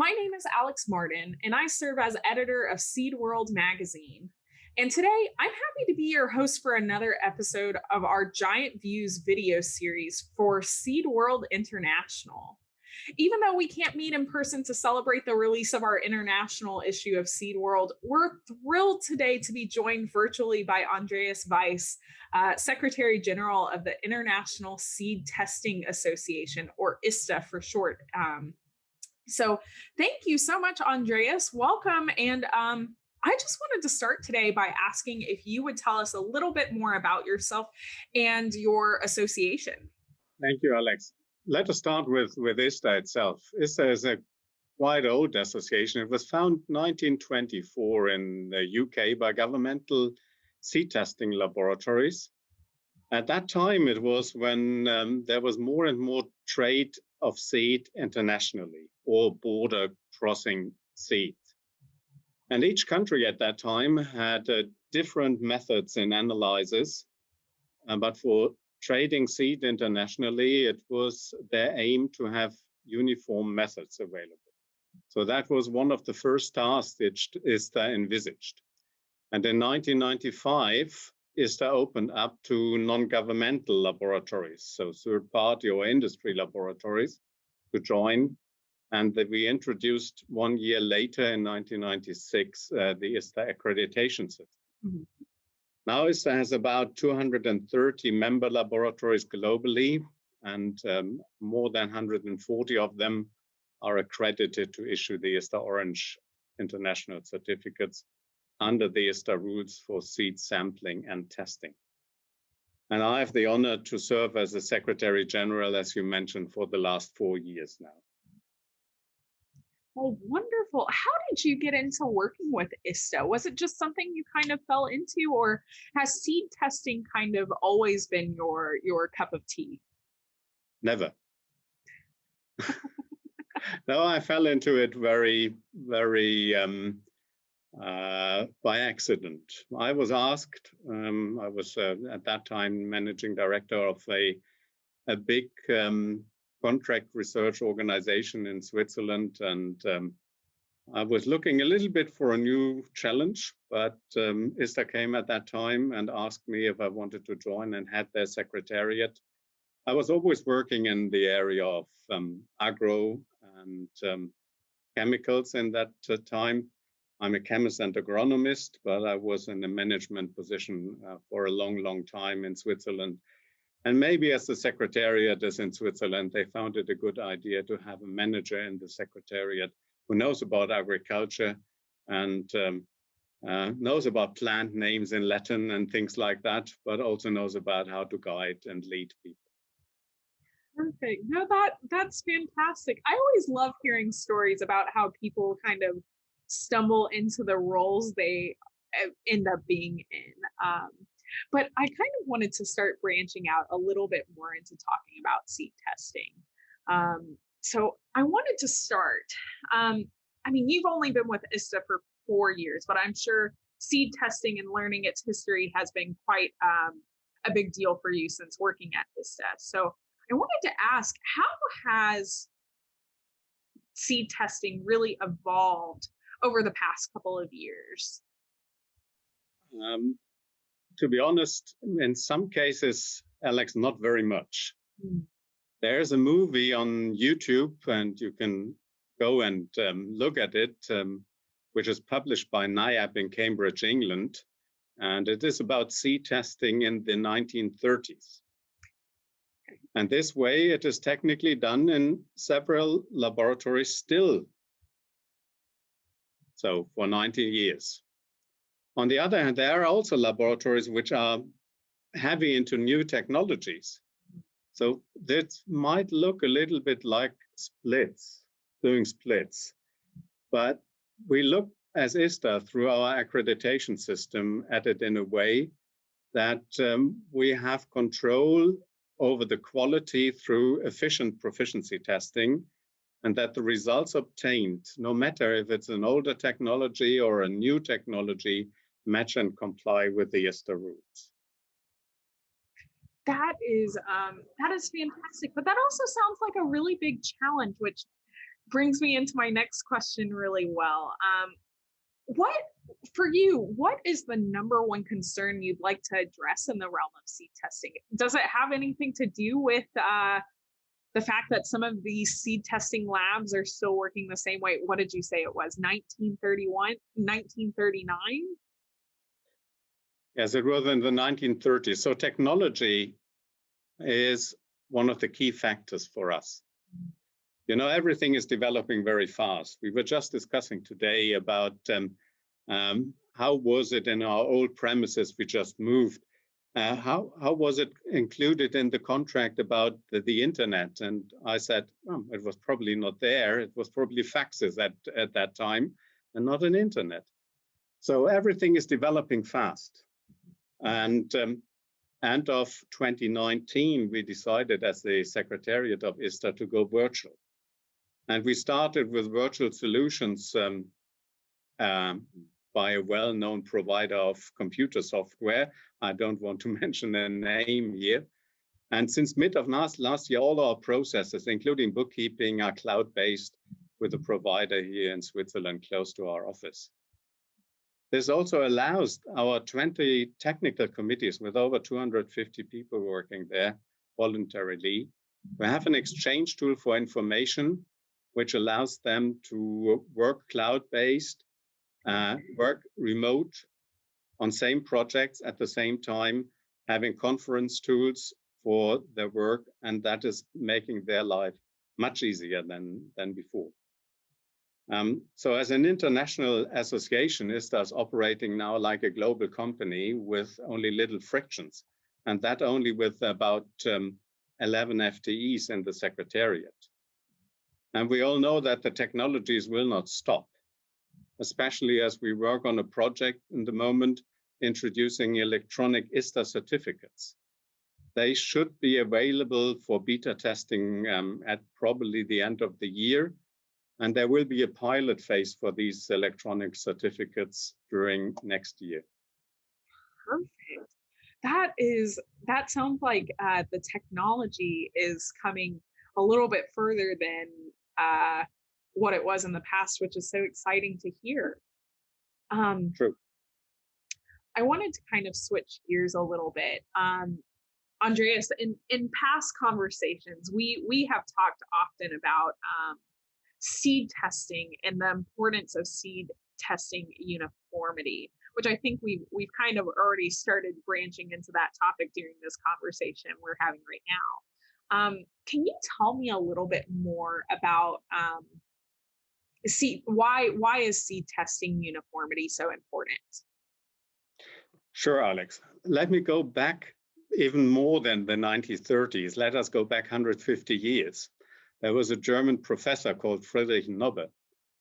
My name is Alex Martin, and I serve as editor of Seed World magazine. And today, I'm happy to be your host for another episode of our Giant Views video series for Seed World International. Even though we can't meet in person to celebrate the release of our international issue of Seed World, we're thrilled today to be joined virtually by Andreas Wais, Secretary General of the International Seed Testing Association, or ISTA for short. So thank you so much, Andreas. Welcome. And I just wanted to start today by asking if you would tell us a little bit more about yourself and your association. Thank you, Alex. Let us start with ISTA itself. ISTA is a quite old association. It was founded 1924 in the UK by governmental seed testing laboratories. At that time, it was when there was more and more trade of seed internationally, or border crossing seed. And each country at that time had different methods in analysis, but for trading seed internationally, it was their aim to have uniform methods available. So that was one of the first tasks that ISTA envisaged. And in 1995, ISTA opened up to non-governmental laboratories, so third-party or industry laboratories, to join. And we introduced 1 year later, in 1996, the ISTA accreditation system. Mm-hmm. Now ISTA has about 230 member laboratories globally, and more than 140 of them are accredited to issue the ISTA Orange international certificates under the ISTA rules for seed sampling and testing. And I have the honor to serve as the Secretary General, as you mentioned, for the last 4 years now. Oh, wonderful. How did you get into working with ISTA? Was it just something you kind of fell into, or has seed testing kind of always been your cup of tea? Never. No, I fell into it very by accident. I was asked, I was at that time managing director of a big contract research organization in Switzerland, and I was looking a little bit for a new challenge, but ISTA came at that time and asked me if I wanted to join and head their secretariat. I was always working in the area of agro and chemicals in that time. I'm a chemist and agronomist, but I was in a management position for a long time in Switzerland. And maybe as the secretariat is in Switzerland, they found it a good idea to have a manager in the secretariat who knows about agriculture and knows about plant names in Latin and things like that, but also knows about how to guide and lead people. Perfect. No, that's fantastic. I always love hearing stories about how people kind of stumble into the roles they end up being in. But I kind of wanted to start branching out a little bit more into talking about seed testing. So I wanted to start. You've only been with ISTA for 4 years, but I'm sure seed testing and learning its history has been quite a big deal for you since working at ISTA. So I wanted to ask, how has seed testing really evolved over the past couple of years? To be honest, in some cases, Alex, not very much. There's a movie on YouTube, and you can go and look at it, which is published by NIAB in Cambridge, England. And it is about seed testing in the 1930s. And this way, it is technically done in several laboratories still. So for 90 years. On the other hand, there are also laboratories which are heavy into new technologies. So this might look a little bit like doing splits. But we look as ISTA through our accreditation system at it in a way that we have control over the quality through efficient proficiency testing, and that the results obtained, no matter if it's an older technology or a new technology, match and comply with the ISTA rules. That is fantastic, but that also sounds like a really big challenge, which brings me into my next question really well. What for you, what is the number one concern you'd like to address in the realm of seed testing? Does it have anything to do with the fact that some of these seed testing labs are still working the same way? What did you say it was? 1931, 1939? Yes, it was in the 1930s. So technology is one of the key factors for us. You know, everything is developing very fast. We were just discussing today about how was it in our old premises we just moved? How was it included in the contract about the internet? And I said, oh, it was probably not there. It was probably faxes at that time and not an internet. So everything is developing fast. And end of 2019, we decided as the Secretariat of ISTA to go virtual. And we started with virtual solutions by a well-known provider of computer software. I don't want to mention a name here. And since mid of last year, all our processes, including bookkeeping, are cloud-based with a provider here in Switzerland close to our office. This also allows our 20 technical committees with over 250 people working there voluntarily to have an exchange tool for information, which allows them to work cloud-based, work remote on same projects at the same time, having conference tools for their work, and that is making their life much easier than before. So as an international association, ISTA is operating now like a global company with only little frictions, and that only with about 11 FTEs in the Secretariat. And we all know that the technologies will not stop, especially as we work on a project in the moment introducing electronic ISTA certificates. They should be available for beta testing at probably the end of the year. And there will be a pilot phase for these electronic certificates during next year. Perfect. That sounds like the technology is coming a little bit further than what it was in the past, which is so exciting to hear. True. I wanted to kind of switch gears a little bit. Andreas, in past conversations, we have talked often about seed testing and the importance of seed testing uniformity, which I think we've kind of already started branching into that topic during this conversation we're having right now. Can you tell me a little bit more about why is seed testing uniformity so important? Sure, Alex. Let me go back even more than the 1930s. Let us go back 150 years. There was a German professor called Friedrich Nobbe.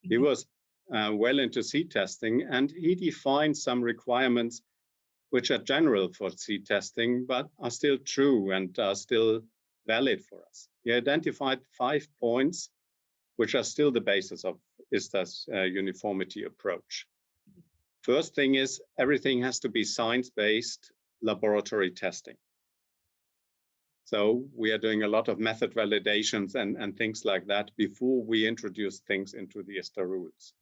He was well into seed testing, and he defined some requirements which are general for seed testing, but are still true and are still valid for us. He identified 5 points, which are still the basis of ISTA's uniformity approach. First thing is, everything has to be science-based laboratory testing. So we are doing a lot of method validations and things like that before we introduce things into the ISTA rules.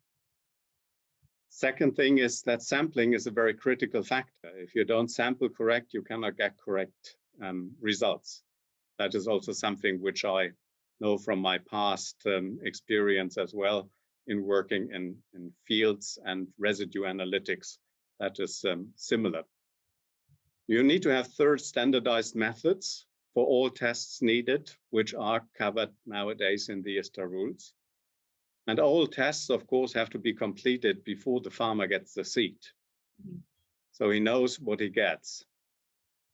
Second thing is that sampling is a very critical factor. If you don't sample correct, you cannot get correct results. That is also something which I know from my past experience as well in working in fields and residue analytics. That is similar. You need to have third standardized methods for all tests needed, which are covered nowadays in the ISTA rules. And all tests, of course, have to be completed before the farmer gets the seed. So he knows what he gets.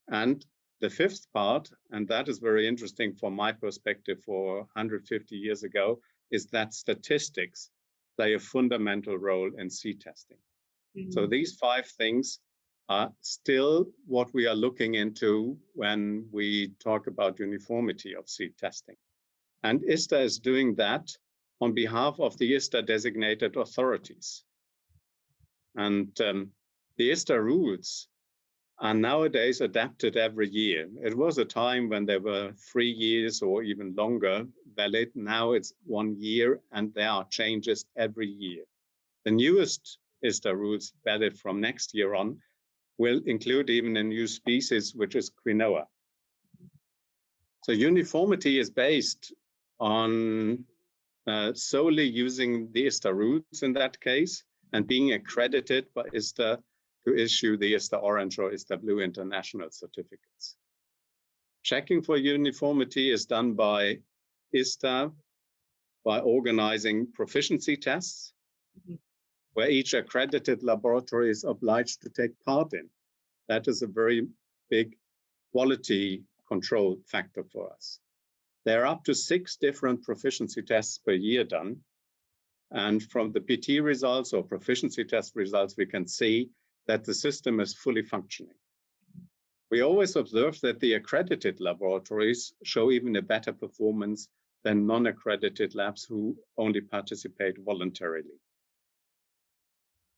And the fifth part, and that is very interesting from my perspective for 150 years ago, is that statistics play a fundamental role in seed testing. So these 5 things are still what we are looking into when we talk about uniformity of seed testing. And ISTA is doing that on behalf of the ISTA designated authorities. And the ISTA rules are nowadays adapted every year. It was a time when there were 3 years or even longer valid. Now it's 1 year, and there are changes every year. The newest ISTA rules, valid from next year on, will include even a new species, which is quinoa. So uniformity is based on solely using the ISTA rules in that case, and being accredited by ISTA to issue the ISTA Orange or ISTA Blue international certificates. Checking for uniformity is done by ISTA by organizing proficiency tests, where each accredited laboratory is obliged to take part in. That is a very big quality control factor for us. There are up to 6 different proficiency tests per year done. And from the PT results or proficiency test results, we can see that the system is fully functioning. We always observe that the accredited laboratories show even a better performance than non-accredited labs who only participate voluntarily.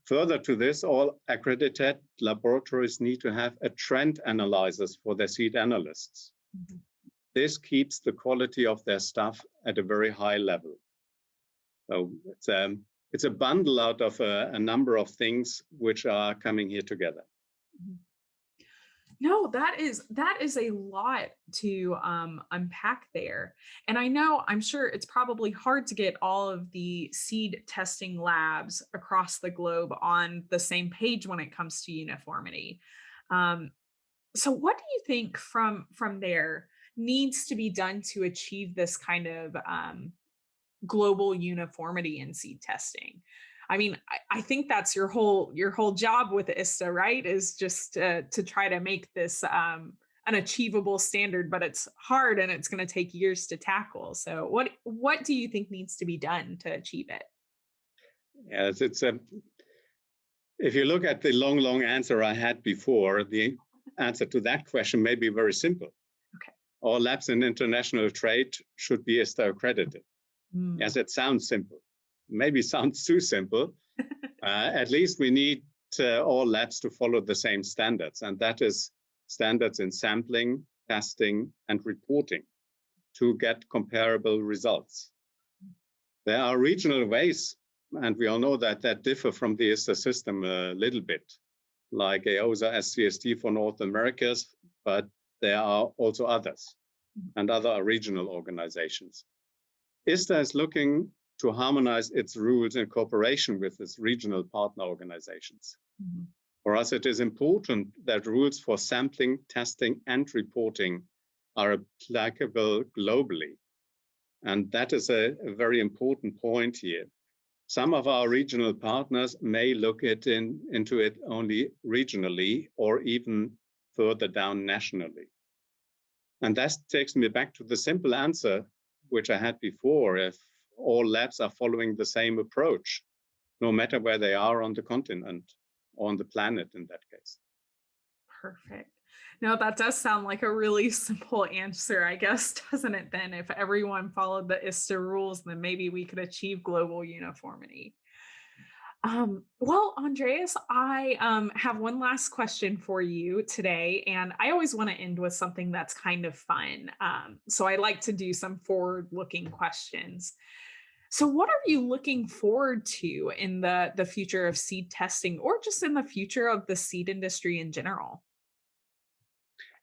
Further to this, all accredited laboratories need to have a trend analysis for their seed analysts. This keeps the quality of their stuff at a very high level. So it's a bundle out of a number of things which are coming here together. No, that is a lot to unpack there. And I'm sure it's probably hard to get all of the seed testing labs across the globe on the same page when it comes to uniformity. So what do you think from there needs to be done to achieve this kind of global uniformity in seed testing? I mean, I think that's your whole job with ISTA, right? Is just to try to make this an achievable standard, but it's hard and it's going to take years to tackle. So, what do you think needs to be done to achieve it? Yes, if you look at the long answer I had before, the answer to that question may be very simple. Okay. All labs in international trade should be ISTA accredited. Yes, it sounds simple. Maybe sounds too simple. At least we need all labs to follow the same standards, and that is standards in sampling, testing, and reporting to get comparable results. There are regional ways, and we all know that differ from the ISTA system a little bit, like EOSA SCST for North America, but there are also others, and other regional organizations. ISTA is looking to harmonize its rules in cooperation with its regional partner organizations. For us, it is important that rules for sampling, testing, and reporting are applicable globally. And that is a very important point here. Some of our regional partners may look into it only regionally or even further down nationally. And that takes me back to the simple answer which I had before. If all labs are following the same approach, no matter where they are on the continent or on the planet in that case. Perfect. No, that does sound like a really simple answer, I guess, doesn't it? Then, if everyone followed the ISTA rules, then maybe we could achieve global uniformity. Well, Andreas, I have one last question for you today, and I always want to end with something that's kind of fun. So I like to do some forward-looking questions. So, what are you looking forward to in the future of seed testing, or just in the future of the seed industry in general?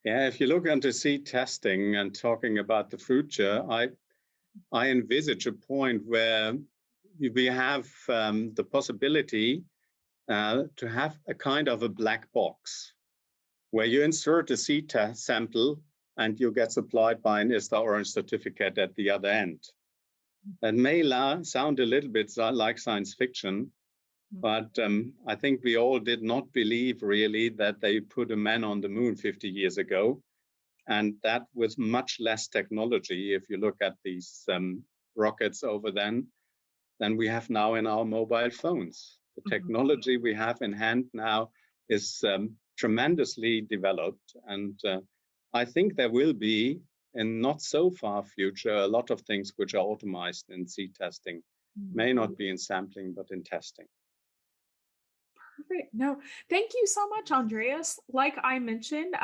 Yeah, if you look into seed testing and talking about the future, I envisage a point where we have the possibility to have a kind of a black box where you insert a seed test sample and you get supplied by an ISTA Orange certificate at the other end. That may sound a little bit like science fiction, but I think we all did not believe really that they put a man on the moon 50 years ago, and that with much less technology. If you look at these rockets over then, than we have now in our mobile phones. The technology we have in hand now is tremendously developed, and I think there will be, in not so far future, a lot of things which are automized in seed testing, may not be in sampling, but in testing. Perfect. No, thank you so much, Andreas. Like I mentioned,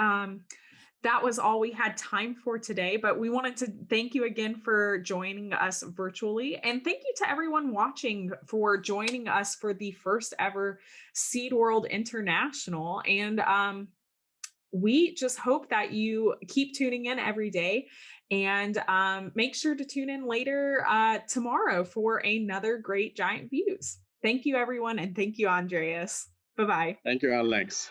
That was all we had time for today, but we wanted to thank you again for joining us virtually. And thank you to everyone watching for joining us for the first ever Seed World International. And we just hope that you keep tuning in every day, and make sure to tune in later tomorrow for another great Giant Views. Thank you, everyone. And thank you, Andreas. Bye bye. Thank you, Alex.